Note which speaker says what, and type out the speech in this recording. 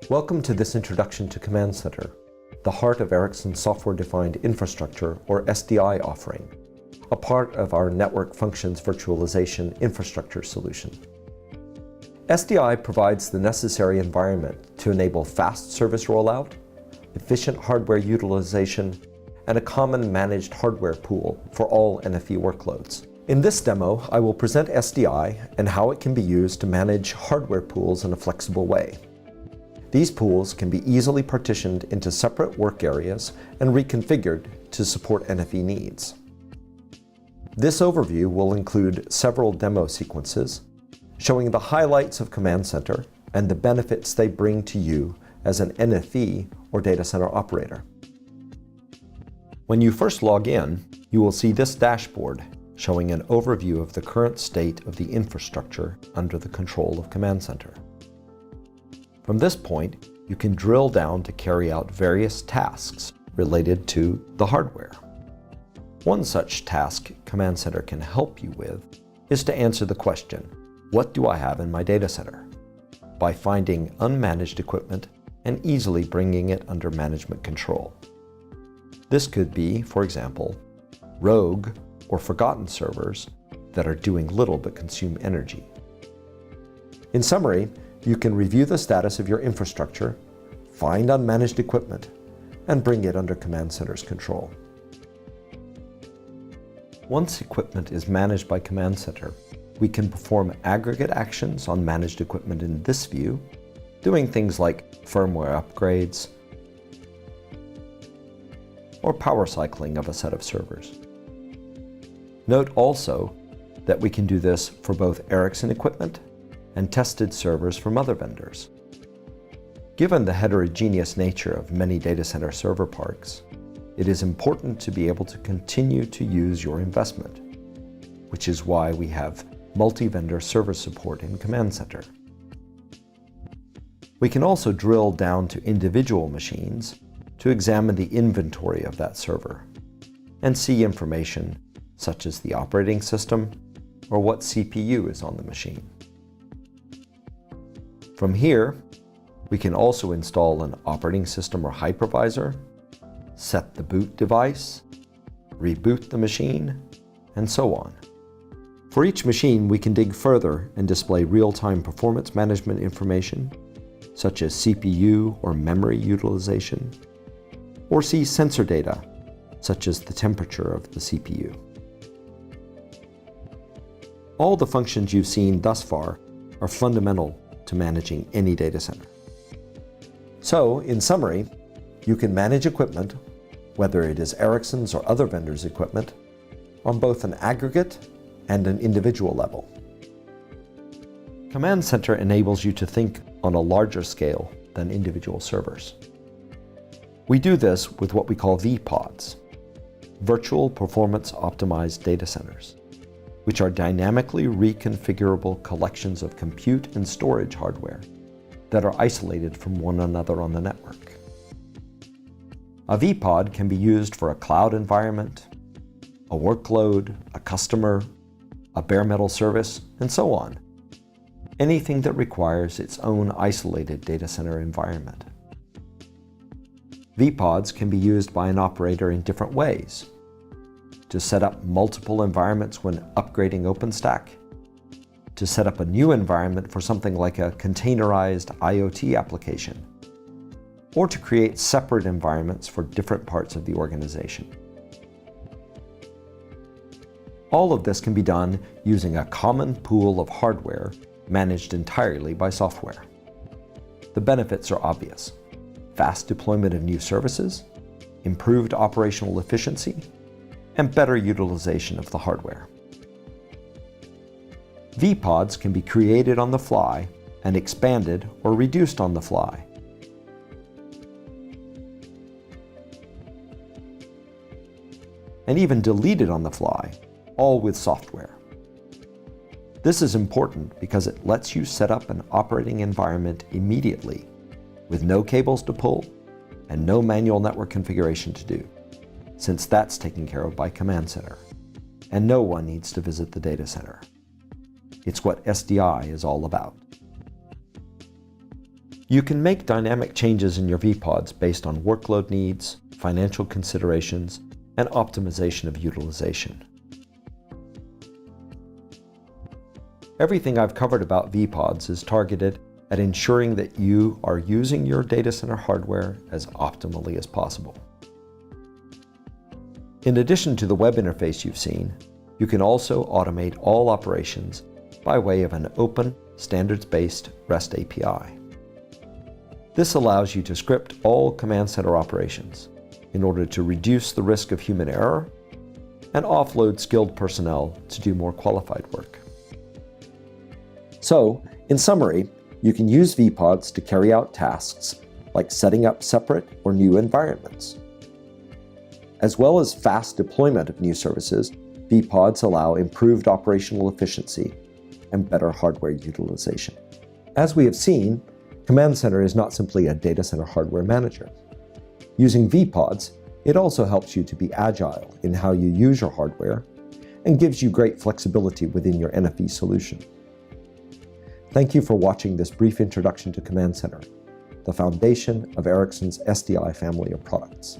Speaker 1: Welcome to this introduction to Command Center, the heart of Ericsson's software-defined infrastructure, or SDI offering, a part of our network functions virtualization infrastructure solution. SDI provides the necessary environment to enable fast service rollout, efficient hardware utilization, and a common managed hardware pool for all NFV workloads. In this demo, I will present SDI and how it can be used to manage hardware pools in a flexible way. These pools can be easily partitioned into separate work areas and reconfigured to support NFV needs. This overview will include several demo sequences showing the highlights of Command Center and the benefits they bring to you as an NFV or data center operator. When you first log in, you will see this dashboard showing an overview of the current state of the infrastructure under the control of Command Center. From this point, you can drill down to carry out various tasks related to the hardware. One such task Command Center can help you with is to answer the question, what do I have in my data center? By finding unmanaged equipment and easily bringing it under management control. This could be, for example, rogue or forgotten servers that are doing little but consume energy. In summary, you can review the status of your infrastructure, find unmanaged equipment, and bring it under Command Center's control. Once equipment is managed by Command Center, we can perform aggregate actions on managed equipment in this view, doing things like firmware upgrades or power cycling of a set of servers. Note also that we can do this for both Ericsson equipment and tested servers from other vendors. Given the heterogeneous nature of many data center server parks, it is important to be able to continue to use your investment, which is why we have multi-vendor server support in Command Center. We can also drill down to individual machines to examine the inventory of that server and see information such as the operating system or what CPU is on the machine. From here, we can also install an operating system or hypervisor, set the boot device, reboot the machine, and so on. For each machine, we can dig further and display real-time performance management information, such as CPU or memory utilization, or see sensor data, such as the temperature of the CPU. All the functions you've seen thus far are fundamental to managing any data center. So, in summary, you can manage equipment, whether it is Ericsson's or other vendors' equipment, on both an aggregate and an individual level. Command Center enables you to think on a larger scale than individual servers. We do this with what we call vPODs, Virtual Performance Optimized Data Centers, which are dynamically reconfigurable collections of compute and storage hardware that are isolated from one another on the network. A vPOD can be used for a cloud environment, a workload, a customer, a bare metal service, and so on. Anything that requires its own isolated data center environment. vPODs can be used by an operator in different ways. To set up multiple environments when upgrading OpenStack, to set up a new environment for something like a containerized IoT application, or to create separate environments for different parts of the organization. All of this can be done using a common pool of hardware managed entirely by software. The benefits are obvious: fast deployment of new services, improved operational efficiency, and better utilization of the hardware. vPODs can be created on the fly and expanded or reduced on the fly. And even deleted on the fly, all with software. This is important because it lets you set up an operating environment immediately with no cables to pull and no manual network configuration to do, since that's taken care of by Command Center, and no one needs to visit the data center. It's what SDI is all about. You can make dynamic changes in your vPODs based on workload needs, financial considerations, and optimization of utilization. Everything I've covered about vPODs is targeted at ensuring that you are using your data center hardware as optimally as possible. In addition to the web interface you've seen, you can also automate all operations by way of an open, standards-based REST API. This allows you to script all command center operations in order to reduce the risk of human error and offload skilled personnel to do more qualified work. So, in summary, you can use vPODs to carry out tasks like setting up separate or new environments. As well as fast deployment of new services, vPODs allow improved operational efficiency and better hardware utilization. As we have seen, Command Center is not simply a data center hardware manager. Using vPODs, it also helps you to be agile in how you use your hardware and gives you great flexibility within your NFV solution. Thank you for watching this brief introduction to Command Center, the foundation of Ericsson's SDI family of products.